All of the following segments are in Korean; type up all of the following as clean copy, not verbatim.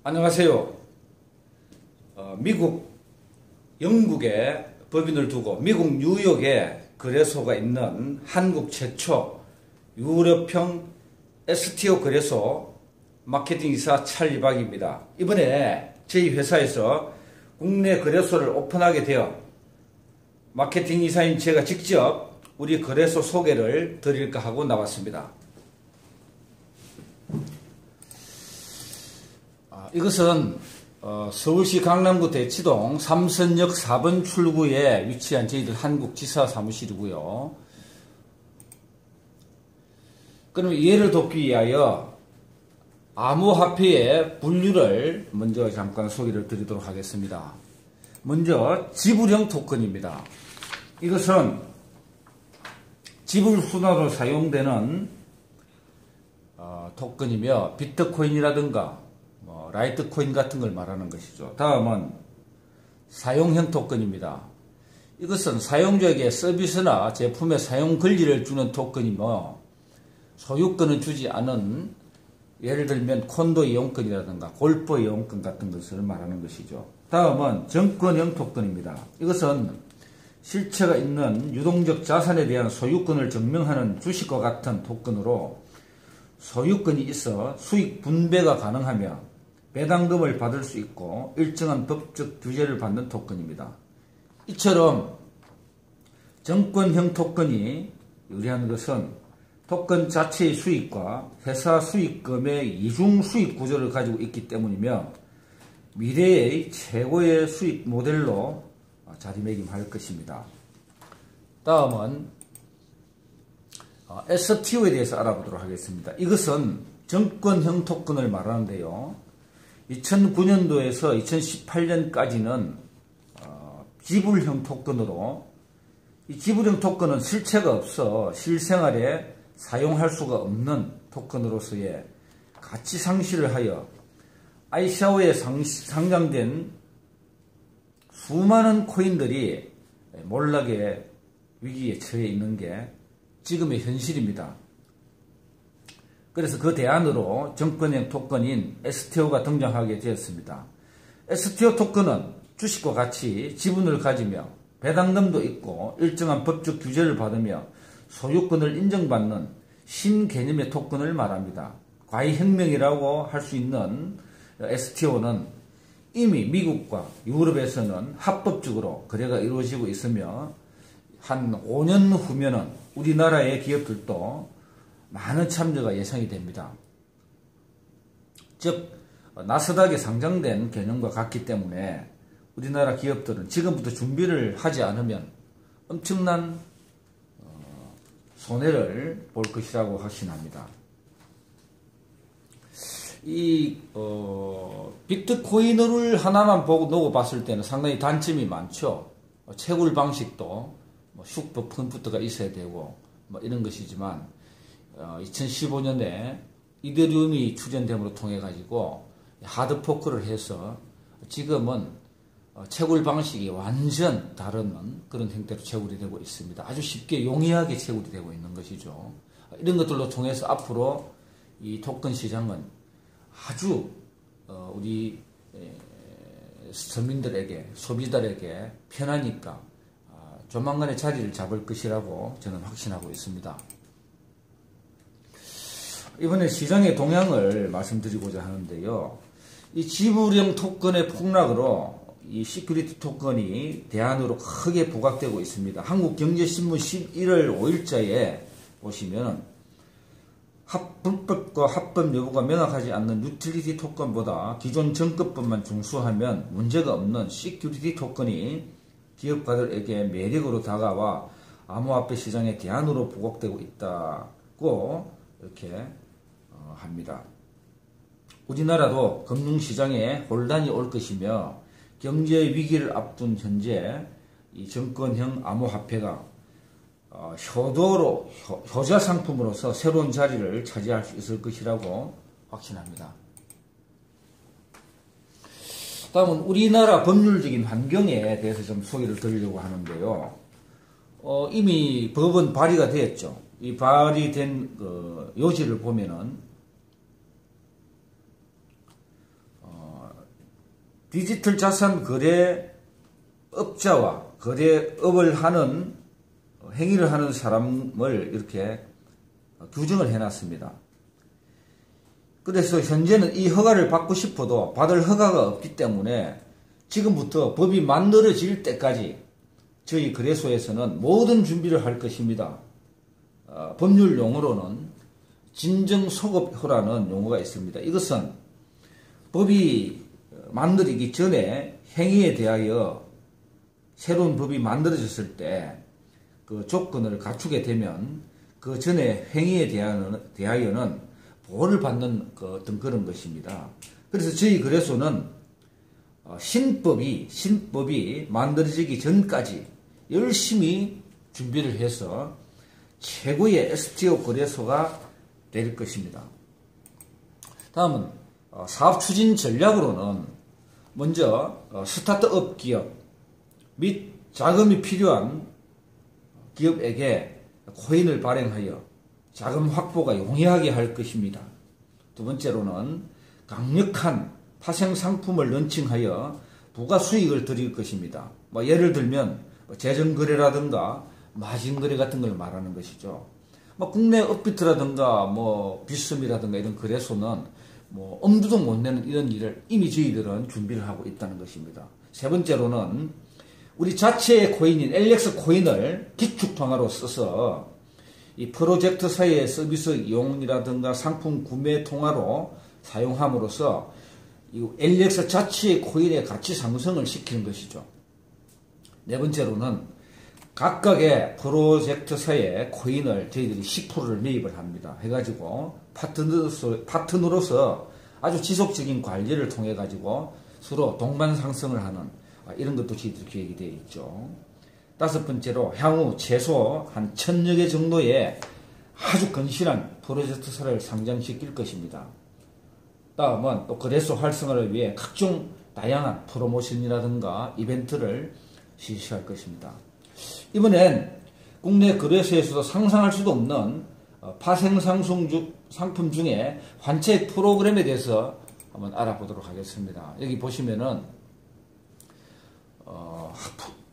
안녕하세요. 미국, 영국에 법인을 두고 미국 뉴욕에 거래소가 있는 한국 최초 유럽형 STO 거래소 마케팅 이사 찰리박입니다. 이번에 저희 회사에서 국내 거래소를 오픈하게 되어 마케팅 이사인 제가 직접 우리 거래소 소개를 드릴까 하고 나왔습니다. 이것은 서울시 강남구 대치동 삼선역 4번 출구에 위치한 저희들 한국지사 사무실이고요. 그럼 이해를 돕기 위하여 암호화폐의 분류를 먼저 잠깐 소개를 드리도록 하겠습니다. 먼저 지불형 토큰입니다. 이것은 지불 수단으로 사용되는 토큰이며 비트코인이라든가 라이트코인 같은 걸 말하는 것이죠. 다음은 사용형 토큰입니다. 이것은 사용자에게 서비스나 제품의 사용 권리를 주는 토큰이며 소유권을 주지 않은, 예를 들면 콘도 이용권이라든가 골프 이용권 같은 것을 말하는 것이죠. 다음은 정권형 토큰입니다. 이것은 실체가 있는 유동적 자산에 대한 소유권을 증명하는 주식과 같은 토큰으로 소유권이 있어 수익 분배가 가능하며 배당금을 받을 수 있고 일정한 법적 규제를 받는 토큰입니다. 이처럼 정권형 토큰이 유리한 것은 토큰 자체의 수익과 회사 수익금의 이중 수익 구조를 가지고 있기 때문이며 미래의 최고의 수익 모델로 자리매김할 것입니다. 다음은 STO에 대해서 알아보도록 하겠습니다. 이것은 정권형 토큰을 말하는데요. 2009년도에서 2018년까지는 지불형 토큰으로, 이 지불형 토큰은 실체가 없어 실생활에 사용할 수가 없는 토큰으로서의 가치 상실을 하여 아이샤오에 상장된 수많은 코인들이 몰락의 위기에 처해 있는 게 지금의 현실입니다. 그래서 그 대안으로 정권형 토큰인 STO가 등장하게 되었습니다. STO 토큰은 주식과 같이 지분을 가지며 배당금도 있고 일정한 법적 규제를 받으며 소유권을 인정받는 신개념의 토큰을 말합니다. 과잉혁명이라고 할 수 있는 STO는 이미 미국과 유럽에서는 합법적으로 거래가 이루어지고 있으며 한 5년 후면은 우리나라의 기업들도 많은 참여가 예상이 됩니다. 즉 나스닥에 상장된 개념과 같기 때문에 우리나라 기업들은 지금부터 준비를 하지 않으면 엄청난 손해를 볼 것이라고 확신합니다. 이 비트코인을 하나만 보고 놓고 봤을 때는 상당히 단점이 많죠. 채굴 방식도 슈퍼 컴퓨터가 있어야 되고 이런 것이지만 2015년에 이더리움이 추진됨으로 통해 가지고 하드포크를 해서 지금은 채굴 방식이 완전 다른 그런 형태로 채굴이 되고 있습니다. 아주 쉽게 용이하게 채굴이 되고 있는 것이죠. 이런 것들로 통해서 앞으로 이 토큰 시장은 아주 우리 서민들에게, 소비자들에게 편하니까 조만간에 자리를 잡을 것이라고 저는 확신하고 있습니다. 이번에 시장의 동향을 말씀드리고자 하는데요. 이 지불형 토큰의 폭락으로 이 시큐리티 토큰이 대안으로 크게 부각되고 있습니다. 한국경제신문 11월 5일자에 보시면 불법과 합법 여부가 명확하지 않는 유틸리티 토큰보다 기존 정급법만 준수하면 문제가 없는 시큐리티 토큰이 기업가들에게 매력으로 다가와 암호화폐 시장의 대안으로 부각되고 있다고 이렇게 합니다. 우리나라도 금융시장에 혼란이 올 것이며 경제 위기를 앞둔 현재 이 정권형 암호화폐가 효자 상품으로서 새로운 자리를 차지할 수 있을 것이라고 확신합니다. 다음은 우리나라 법률적인 환경에 대해서 좀 소개를 드리려고 하는데요. 이미 법은 발의가 되었죠. 이 발의된 요지를 보면은 디지털 자산 거래업자와 거래업을 하는 행위를 하는 사람을 이렇게 규정을 해놨습니다. 그래서 현재는 이 허가를 받고 싶어도 받을 허가가 없기 때문에 지금부터 법이 만들어질 때까지 저희 거래소에서는 모든 준비를 할 것입니다. 법률 용어로는 진정소급효라는 용어가 있습니다. 이것은 법이 만들어지기 전에 행위에 대하여 새로운 법이 만들어졌을 때 그 조건을 갖추게 되면 그 전에 행위에 대하여는 보호를 받는 어떤 그런 것입니다. 그래서 저희 거래소는 신법이 만들어지기 전까지 열심히 준비를 해서 최고의 STO 거래소가 될 것입니다. 다음은 사업 추진 전략으로는 먼저 스타트업 기업 및 자금이 필요한 기업에게 코인을 발행하여 자금 확보가 용이하게 할 것입니다. 두 번째로는 강력한 파생 상품을 런칭하여 부가 수익을 드릴 것입니다. 예를 들면 재정거래라든가 마진거래 같은 걸 말하는 것이죠. 국내 업비트라든가 비스움이라든가 이런 거래소는 엄두도 못 내는 이런 일을 이미 저희들은 준비를 하고 있다는 것입니다. 세 번째로는 우리 자체의 코인인 LX 코인을 기축통화로 써서 이 프로젝트사의 서비스 이용이라든가 상품 구매 통화로 사용함으로써 이 LX 자체의 코인의 가치 상승을 시키는 것이죠. 네 번째로는 각각의 프로젝트사의 코인을 저희들이 10%를 매입을 합니다. 해가지고 파트너로서 아주 지속적인 관리를 통해 가지고 서로 동반 상승을 하는 이런 것도 저희들이 계획이 되어 있죠. 다섯 번째로 향후 최소 한 1000여 개 정도의 아주 건실한 프로젝트사를 상장시킬 것입니다. 다음은 또 거래소 활성화를 위해 각종 다양한 프로모션이라든가 이벤트를 실시할 것입니다. 이번엔 국내 거래소에서도 상상할 수도 없는 파생 상품 중에 환차익 프로그램에 대해서 한번 알아보도록 하겠습니다. 여기 보시면은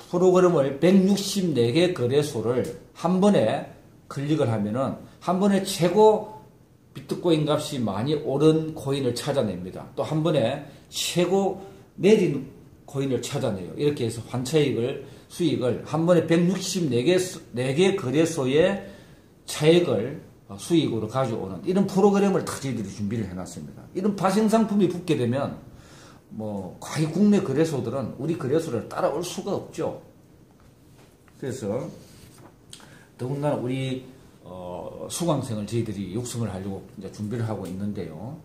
프로그램을 164개 거래소를 한 번에 클릭을 하면은 한 번에 최고 비트코인 값이 많이 오른 코인을 찾아냅니다. 또 한 번에 최고 내린 코인을 찾아내요. 이렇게 해서 수익을 한 번에 164개 거래소의 차액을 수익으로 가져오는 이런 프로그램을 다 저희들이 준비를 해놨습니다. 이런 파생 상품이 붙게 되면 과히 국내 거래소들은 우리 거래소를 따라올 수가 없죠. 그래서 더군다나 우리 수강생을 저희들이 육성을 하려고 이제 준비를 하고 있는데요.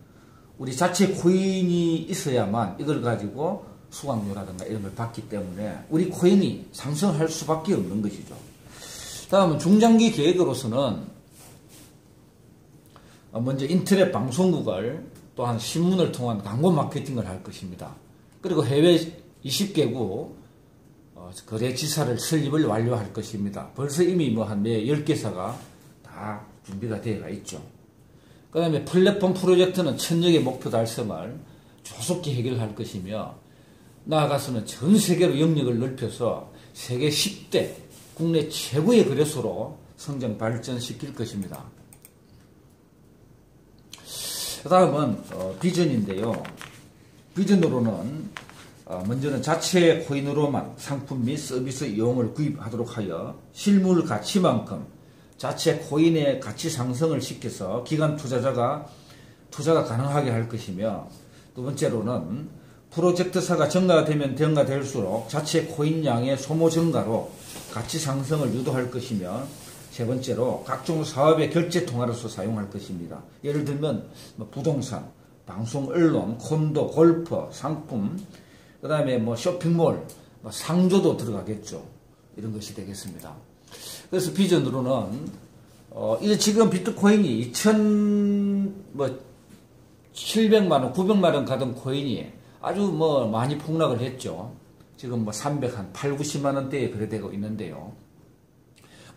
우리 자체 코인이 있어야만 이걸 가지고 수강료라든가 이런 걸 받기 때문에 우리 코인이 상승할 수밖에 없는 것이죠. 다음은 중장기 계획으로서는 먼저 인터넷 방송국을 또한 신문을 통한 광고 마케팅을 할 것입니다. 그리고 해외 20개국 거래지사를 설립을 완료할 것입니다. 벌써 이미 한 10개사가 다 준비가 되어 있죠. 그 다음에 플랫폼 프로젝트는 1000여 개 목표 달성을 조속히 해결할 것이며 나아가서는 전 세계로 영역을 넓혀서 세계 10대 국내 최고의 거래소로 성장 발전시킬 것입니다. 그 다음은 비전인데요. 비전으로는 먼저는 자체 코인으로만 상품 및 서비스 이용을 구입하도록 하여 실물 가치만큼 자체 코인의 가치 상승을 시켜서 기관 투자가 가능하게 할 것이며, 두 번째로는 프로젝트사가 증가되면 증가될수록 자체 코인 양의 소모 증가로 가치 상승을 유도할 것이며, 세 번째로 각종 사업의 결제 통화로서 사용할 것입니다. 예를 들면 부동산, 방송, 언론, 콘도, 골프, 상품, 그 다음에 쇼핑몰, 상조도 들어가겠죠. 이런 것이 되겠습니다. 그래서 비전으로는 지금 비트코인이 700만원, 900만원 가던 코인이 아주 많이 폭락을 했죠. 지금 300, 80-90만원대에 거래되고 있는데요.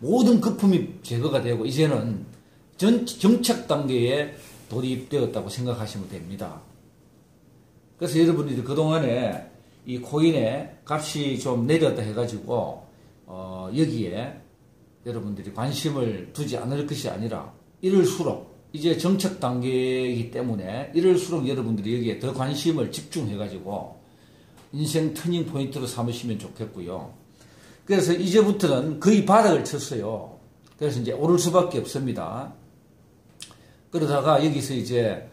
모든 거품이 제거가 되고 이제는 정착 단계에 돌입되었다고 생각하시면 됩니다. 그래서 여러분들이 그동안에 이 코인의 값이 좀 내렸다 해가지고 여기에 여러분들이 관심을 두지 않을 것이 아니라 이럴수록 이제 정책 단계이기 때문에 이럴수록 여러분들이 여기에 더 관심을 집중해가지고 인생 터닝 포인트로 삼으시면 좋겠고요. 그래서 이제부터는 거의 바닥을 쳤어요. 그래서 이제 오를 수밖에 없습니다. 그러다가 여기서 이제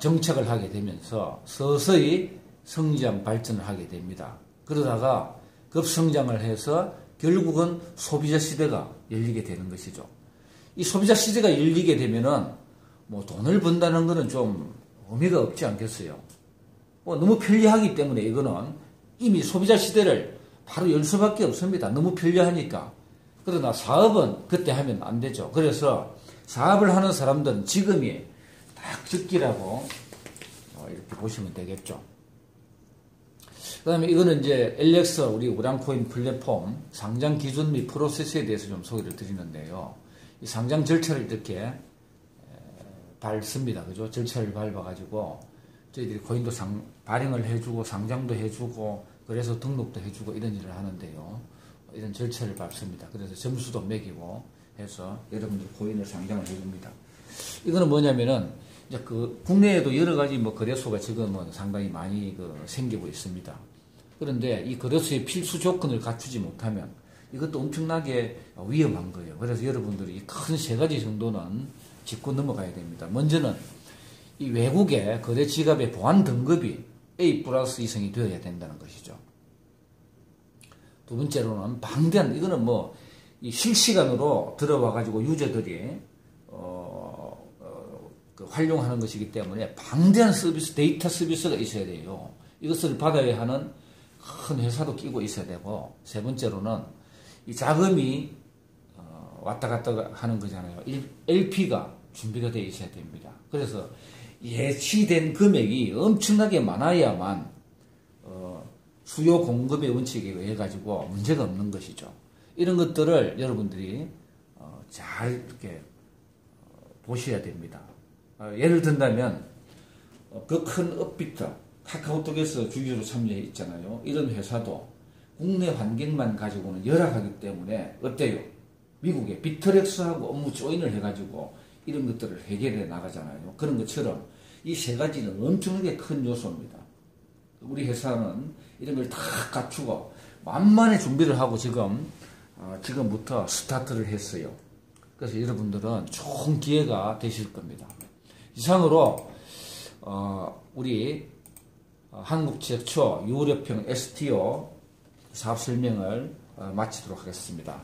정책을 하게 되면서 서서히 성장 발전을 하게 됩니다. 그러다가 급성장을 해서 결국은 소비자 시대가 열리게 되는 것이죠. 이 소비자 시대가 열리게 되면은 뭐 돈을 번다는 거는 좀 의미가 없지 않겠어요. 너무 편리하기 때문에 이거는 이미 소비자 시대를 바로 열 수밖에 없습니다. 너무 편리하니까. 그러나 사업은 그때 하면 안 되죠. 그래서 사업을 하는 사람들은 지금이 딱 적기라고 이렇게 보시면 되겠죠. 그 다음에 이거는 이제 LX 우리 우량코인 플랫폼 상장 기준 및 프로세스에 대해서 좀 소개를 드리는데요. 이 상장 절차를 이렇게 밟습니다. 그죠? 절차를 밟아가지고 저희들이 코인도 발행을 해주고 상장도 해주고 그래서 등록도 해주고 이런 일을 하는데요. 이런 절차를 밟습니다. 그래서 점수도 매기고 해서 여러분들 코인을 상장을 해줍니다. 이거는 뭐냐면은 이제 그 국내에도 여러 가지 뭐 거래소가 지금은 상당히 많이 생기고 있습니다. 그런데 이 거래소의 필수 조건을 갖추지 못하면 이것도 엄청나게 위험한 거예요. 그래서 여러분들이 큰 세 가지 정도는 짚고 넘어가야 됩니다. 먼저는 이 외국의 거래 지갑의 보안 등급이 A+ 이상이 되어야 된다는 것이죠. 두 번째로는 방대한, 이거는 뭐 이 실시간으로 들어와 가지고 유저들이 활용하는 것이기 때문에 방대한 서비스, 데이터 서비스가 있어야 돼요. 이것을 받아야 하는 큰 회사도 끼고 있어야 되고, 세 번째로는 이 자금이 왔다 갔다 하는 거잖아요. LP가 준비가 되어 있어야 됩니다. 그래서 예치된 금액이 엄청나게 많아야만 수요 공급의 원칙에 의해 가지고 문제가 없는 것이죠. 이런 것들을 여러분들이 잘 이렇게 보셔야 됩니다. 예를 든다면 그 큰 업비트, 카카오톡에서 주주로 참여해 있잖아요. 이런 회사도 국내 환경만 가지고는 열악하기 때문에 어때요? 미국의 비트렉스하고 업무 조인을 해가지고 이런 것들을 해결해 나가잖아요. 그런 것처럼 이 세 가지는 엄청나게 큰 요소입니다. 우리 회사는 이런 걸 다 갖추고 만만의 준비를 하고 지금부터 스타트를 했어요. 그래서 여러분들은 좋은 기회가 되실 겁니다. 이상으로 우리 한국 최초 유료평 STO 사업 설명을 마치도록 하겠습니다.